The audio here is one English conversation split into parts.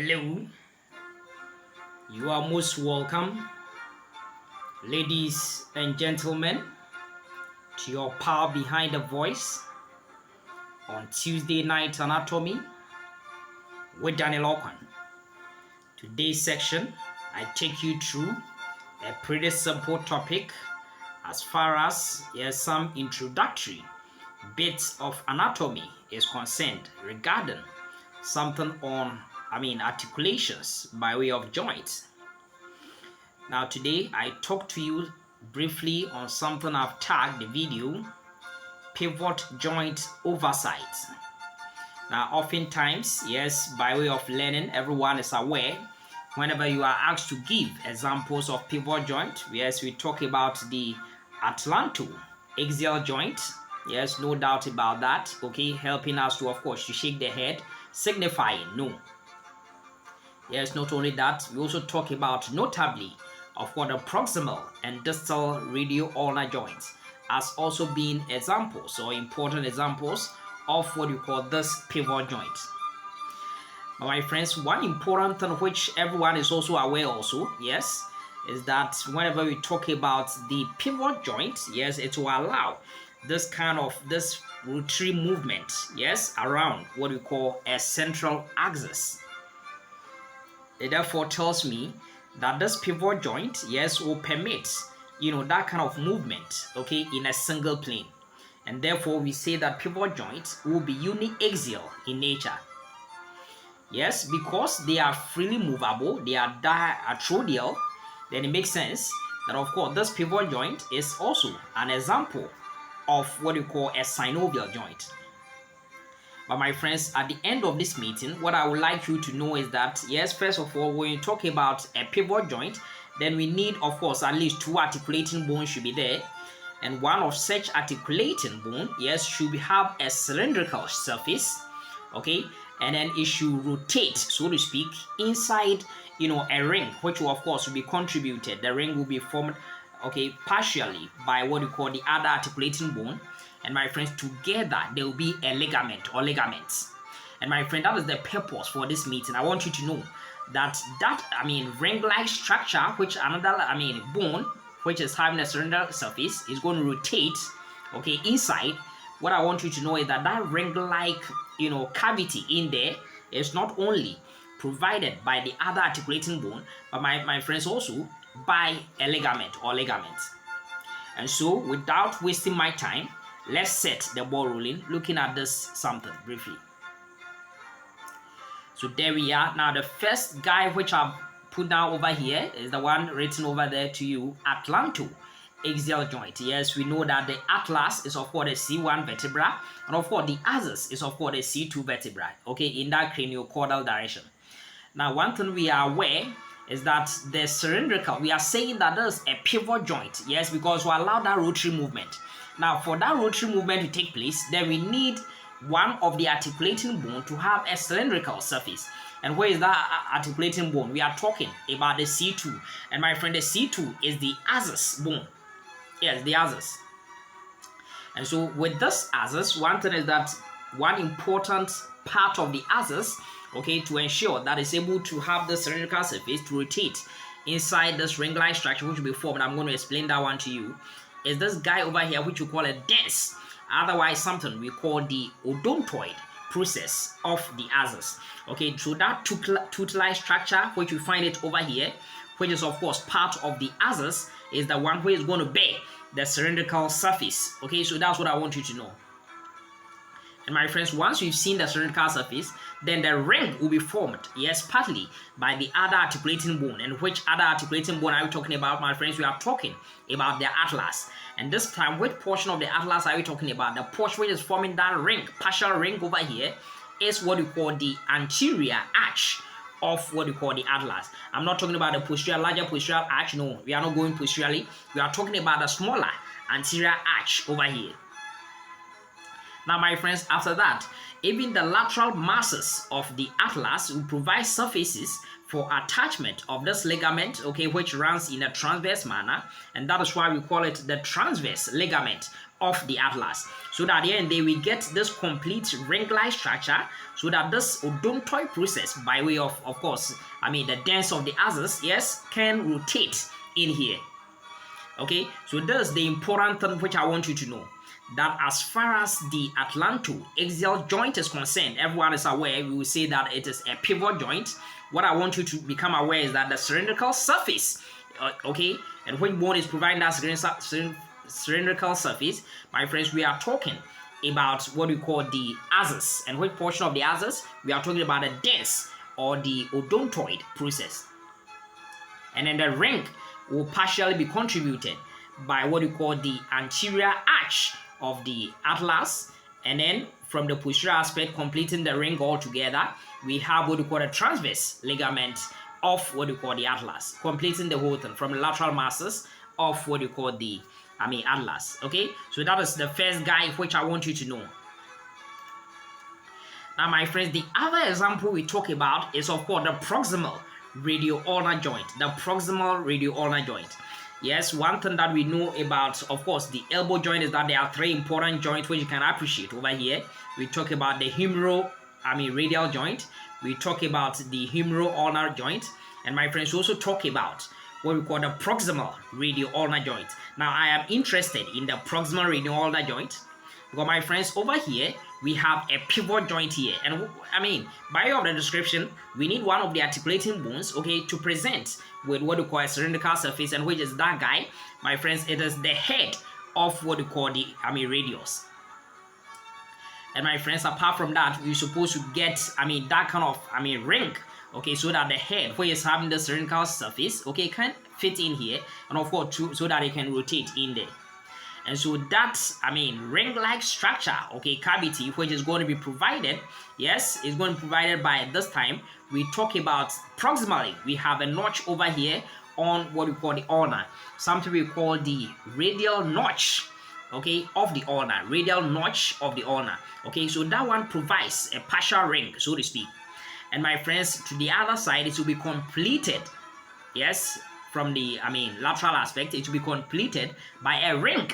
Hello, you are most welcome, ladies and gentlemen, to your Power Behind the Voice on Tuesday Night Anatomy with Daniel Okwan. Today's section, I take you through a pretty simple topic as far as some introductory bits of anatomy is concerned regarding something on articulations by way of joints. Now today I talk to you briefly on something I've tagged the video, pivot joint oversights. Now oftentimes, by way of learning, everyone is aware whenever you are asked to give examples of pivot joint, we talk about the atlanto-axial joint. Yes, no doubt about that. Okay, helping us to, of course, to shake the head, signifying no. Yes, not only that, we also talk about notably of what the proximal and distal radial ulnar joints as also being examples or important examples of what you call this pivot joint. Now, my friends, one important thing which everyone is also aware also, is that whenever we talk about the pivot joint, it will allow this rotary movement, around what we call a central axis. It therefore tells me that this pivot joint, will permit, that kind of movement, in a single plane. And therefore, we say that pivot joints will be uniaxial in nature. Yes, because they are freely movable, they are diatrodial, then it makes sense that, of course, this pivot joint is also an example of what you call a synovial joint. But my friends, at the end of this meeting, what I would like you to know is that, first of all, when you talk about a pivot joint, then we need, of course, at least two articulating bones should be there. And one of such articulating bone, should have a cylindrical surface, and then it should rotate, so to speak, inside, a ring, which will, of course, will be contributed. The ring will be formed, partially by what you call the other articulating bone. And my friends, together there will be a ligament or ligaments. And my friend, that is the purpose for this meeting. I want you to know that ring-like structure, which another bone, which is having a cylindrical surface, is going to rotate, inside. What I want you to know is that that ring-like, cavity in there is not only provided by the other articulating bone, but my friends, also by a ligament or ligaments. And so, without wasting my time, let's set the ball rolling, looking at this something briefly. So there we are. Now the first guy which I've put down over here is the one written over there to you, atlanto-axial joint. Yes, we know that the atlas is of course the C1 vertebra, and of course the axis is of course the C2 vertebra, in that craniocaudal direction. Now one thing we are aware is that the cylindrical, we are saying that there's a pivot joint, because we allow that rotary movement. Now, for that rotary movement to take place, then we need one of the articulating bone to have a cylindrical surface. And where is that articulating bone? We are talking about the C2. And my friend, the C2 is the axis bone. Yes, the axis. And so with this axis, one thing is that one important part of the axis, to ensure that it's able to have the cylindrical surface to rotate inside this ring-like structure which will be formed. I'm going to explain that one to you. Is this guy over here which we call a disc, otherwise something we call the odontoid process of the axis. So that tooth-like structure which you find it over here, which is of course part of the axis, is the one who is going to bear the cylindrical surface. So that's what I want you to know. And my friends, once you've seen the cylindrical surface, then the ring will be formed, partly by the other articulating bone. And which other articulating bone are we talking about, my friends? We are talking about the atlas. And this time, which portion of the atlas are we talking about? The portion which is forming that ring, partial ring over here, is what we call the anterior arch of what we call the atlas. I'm not talking about the posterior, larger posterior arch. No, we are not going posteriorly. We are talking about the smaller anterior arch over here. Now, my friends, after that, even the lateral masses of the atlas will provide surfaces for attachment of this ligament, okay, which runs in a transverse manner, and that is why we call it the transverse ligament of the atlas. So that at the end, we get this complete ring-like structure, so that this odontoid process, by way of course, the dens of the axis, yes, can rotate in here. Okay, so this is the important thing which I want you to know, that as far as the atlanto-axial joint is concerned, everyone is aware, we will say that it is a pivot joint. What I want you to become aware is that the cylindrical surface, okay, and when bone is providing that cylindrical surface, my friends, we are talking about what we call the axis. And which portion of the axis? We are talking about the dens or the odontoid process. And then the ring will partially be contributed by what we call the anterior arch of the atlas, and then from the posterior aspect completing the ring altogether, we have what we call the transverse ligament of what we call the atlas, completing the whole thing from the lateral masses of what we call the atlas. Okay, so that is the first guy which I want you to know. Now, my friends, the other example we talk about is of course the proximal radio-ulnar joint. The proximal radio-ulnar joint. Yes, one thing that we know about, of course, the elbow joint is that there are three important joints which you can appreciate over here. We talk about the radial joint. We talk about the humero-ulnar joint. And my friends, we also talk about what we call the proximal radio-ulnar joint. Now, I am interested in the proximal radio-ulnar joint because, my friends, over here, we have a pivot joint here. And by way of the description, we need one of the articulating bones, okay, to present with what we call a cylindrical surface, and which is that guy, my friends. It is the head of what we call the radius. And my friends, apart from that, we're supposed to get that kind of ring, okay, so that the head, where is having the cylindrical surface, okay, can fit in here, and of course so that it can rotate in there. And so that ring-like structure, okay, cavity, which is going to be provided, yes, is going to be provided by this time. We talk about proximally, we have a notch over here on what we call the ulna, something we call the radial notch, okay, of the ulna, radial notch of the ulna. Okay, so that one provides a partial ring, so to speak. And my friends, to the other side, it will be completed, yes, from the lateral aspect, it will be completed by a ring,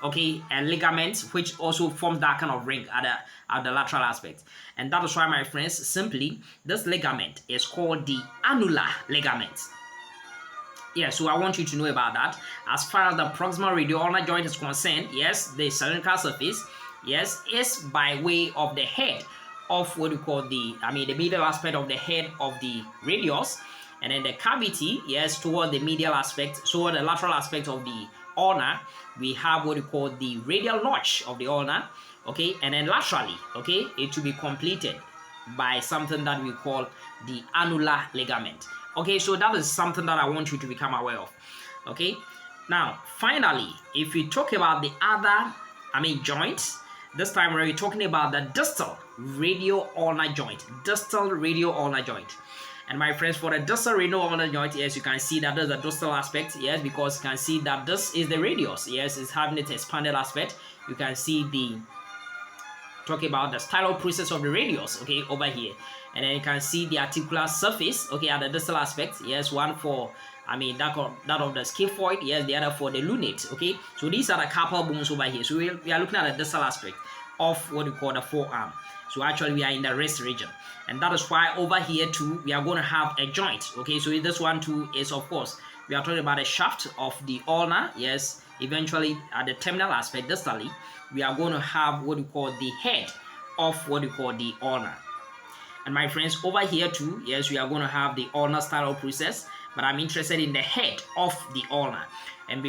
okay, and ligaments which also form that kind of ring at the lateral aspect. And that is why, my friends, simply this ligament is called the annular ligament. Yeah, so I want you to know about that. As far as the proximal radio-ulnar joint is concerned, yes, the cylindrical surface, yes, is by way of the head of what we call the medial aspect of the head of the radius, and then the cavity, yes, toward the medial aspect, toward the lateral aspect of the ulna, we have what we call the radial notch of the ulna, okay, and then laterally, okay, it will be completed by something that we call the annular ligament. Okay, so that is something that I want you to become aware of. Okay, now finally, if we talk about the other joints, this time we're talking about the distal radio-ulnar joint. Distal radio-ulnar joint. And my friends, for the distal radio-ulnar joint, yes, you can see that there's a distal aspect, yes, because you can see that this is the radius, yes, it's having its expanded aspect. You can see talking about the stylo process of the radius, okay, over here. And then you can see the articular surface, okay, at the distal aspect, yes, one for that of the scaphoid, yes, the other for the lunate, okay. So these are the carpal bones over here. So we are looking at the distal aspect of what we call the forearm. So actually we are in the wrist region, and that is why over here too we are going to have a joint, okay. So this one too is, of course, we are talking about the shaft of the ulna, yes. Eventually at the terminal aspect distally, we are going to have what we call the head of what we call the ulna. And my friends, over here too, yes, we are going to have the ulnar stylo process, but I'm interested in the head of the ulna. And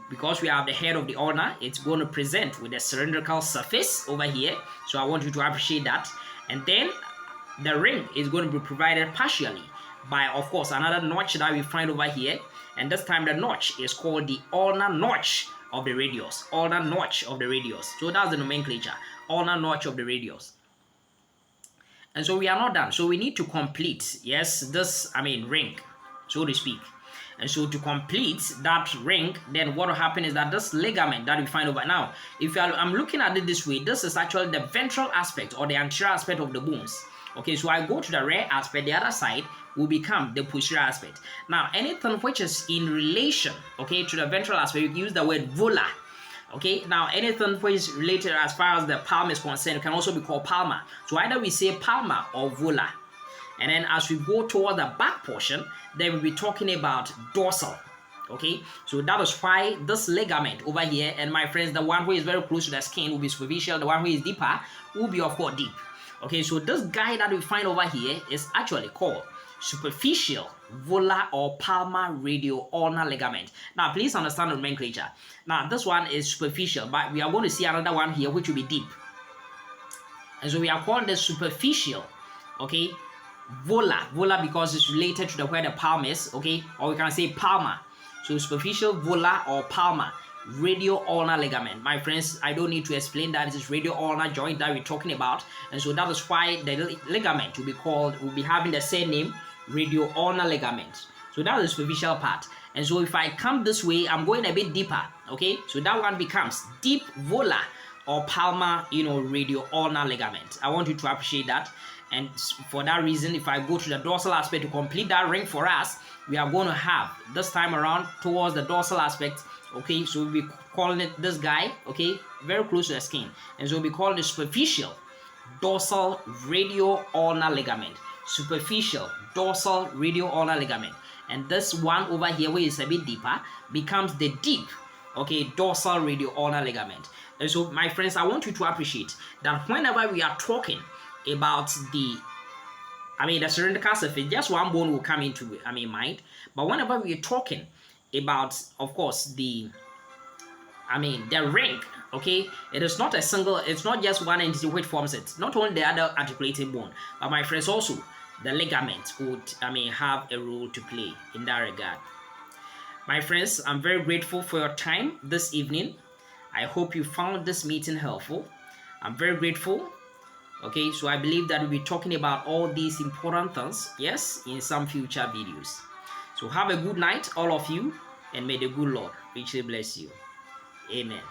because we have the head of the ulna, it's going to present with a cylindrical surface over here. So I want you to appreciate that. And then the ring is going to be provided partially by, of course, another notch that we find over here. And this time the notch is called the ulnar notch of the radius. Ulnar notch of the radius. So that's the nomenclature. Ulnar notch of the radius. And so we are not done. So we need to complete, yes, this, ring, so to speak. And so to complete that ring, then what will happen is that this ligament that we find over now, I'm looking at it this way, this is actually the ventral aspect or the anterior aspect of the bones. Okay, so I go to the rear aspect, the other side will become the posterior aspect. Now, anything which is in relation, okay, to the ventral aspect, you use the word volar. Okay, now anything which is related as far as the palm is concerned can also be called palmar. So either we say palmar or volar. And then as we go toward the back portion, then we'll be talking about dorsal. Okay, so that is why this ligament over here, and my friends, the one who is very close to the skin will be superficial, the one who is deeper will be of course deep. Okay, so this guy that we find over here is actually called superficial volar or palmar radial ulnar ligament. Now, please understand the nomenclature. Now, this one is superficial, but we are going to see another one here which will be deep. And so we are calling this superficial, okay, volar because it's related to where the palm is, okay, or we can say palmar. So superficial volar or palmar radial ulnar ligament. My friends, I don't need to explain that. This is radial ulnar joint that we're talking about, and so that is why the ligament will be having the same name, radial ulnar ligament. So that is the superficial part. And so if I come this way, I'm going a bit deeper. Okay, so that one becomes deep volar or palmar, radial ulnar ligament. I want you to appreciate that. And for that reason, if I go to the dorsal aspect to complete that ring for us, we are going to have this time around towards the dorsal aspect. Okay, so we'll be calling it this guy, okay, very close to the skin. And so we'll be calling it superficial dorsal radial ulnar ligament. Superficial dorsal radial ulnar ligament. And this one over here, where it's a bit deeper, becomes the deep, okay, dorsal radial ulnar ligament. And so, my friends, I want you to appreciate that whenever we are talking about the cylindrical surface, just one bone will come into mind. But whenever we are talking about, of course, the ring, okay, it is not a single, it's not just one entity which forms it. Not only the other articulating bone, but my friends, also the ligament would have a role to play in that regard. My friends, I'm very grateful for your time this evening. I hope you found this meeting helpful. I'm very grateful. Okay, so I believe that we'll be talking about all these important things, yes, in some future videos. So have a good night, all of you, and may the good Lord richly bless you. Amen.